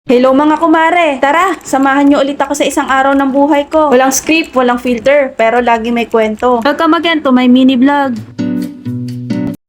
Hello mga kumare! Tara, samahan niyo ulit ako sa isang araw ng buhay ko. Walang script, walang filter, pero lagi may kwento. Welcome again to my mini vlog.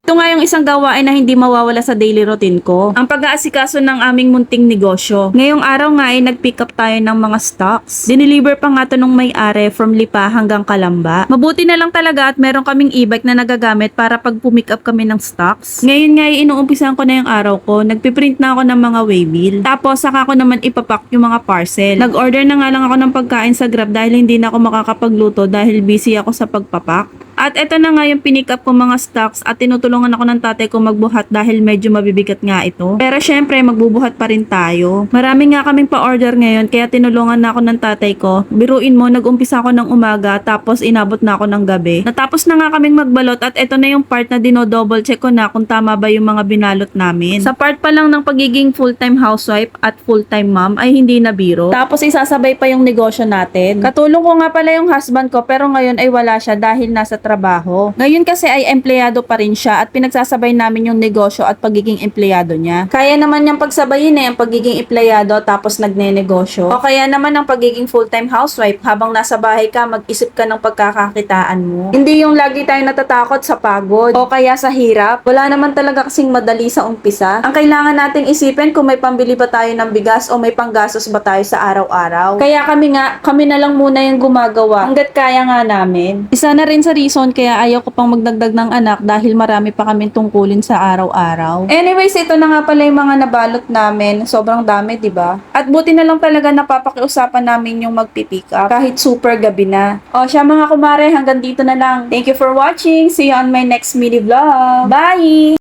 Ito nga yung isang gawain na hindi mawawala sa daily routine ko. Ang pag-aasikaso ng aming munting negosyo. Ngayong araw nga ay nag-pick up tayo ng mga stocks. Dineliver pa nga to nung may-ari from Lipa hanggang Calamba. Mabuti na lang talaga at meron kaming e-bike na nagagamit para pag pumick up kami ng stocks. Ngayon nga ay inuumpisan ko na yung araw ko. Nagpiprint na ako ng mga waybill. Tapos saka ko naman ipapak yung mga parcel. Nag-order na nga lang ako ng pagkain sa Grab dahil hindi na ako makakapagluto dahil busy ako sa pagpapak. At eto na nga yung pinick up ko mga stocks at tinutulungan ako ng tatay ko magbuhat dahil medyo mabibigat nga ito. Pero syempre magbubuhat pa rin tayo. Marami nga kaming pa-order ngayon kaya tinulungan na ako ng tatay ko. Biruin mo, nag-umpisa ako ng umaga tapos inabot na ako ng gabi. Natapos na nga kaming magbalot at eto na yung part na dino-double check ko na kung tama ba yung mga binalot namin. Sa part pa lang ng pagiging full-time housewife at full-time mom ay hindi na biro. Tapos isasabay pa yung negosyo natin. Katulong ko nga pala yung husband ko pero ngayon ay wala siya dahil nasa trabaho. Ngayon kasi ay empleyado pa rin siya at pinagsasabay namin yung negosyo at pagiging empleyado niya. Kaya naman niyang pagsabayin ang pagiging empleyado tapos nagne-negosyo. O kaya naman ang pagiging full-time housewife habang nasa bahay ka mag-isip ka ng pagkakakitaan mo. Hindi yung lagi tayo natatakot sa pagod o kaya sa hirap. Wala naman talaga kasing madali sa umpisa. Ang kailangan nating isipin kung may pambili ba tayo ng bigas o may panggastos ba tayo sa araw-araw. Kaya kami na lang muna yung gumagawa hanggat kaya nga namin. Isa na rin sa reason kaya ayaw ko pang magdagdag ng anak dahil marami pa kaming tungkulin sa araw-araw. Anyways, ito na nga pala yung mga nabalot namin. Sobrang dami, di ba? At buti na lang talaga napapakiusapan namin yung magpipick up kahit super gabi na. O siya mga kumare, hanggang dito na lang. Thank you for watching. See you on my next mini vlog. Bye!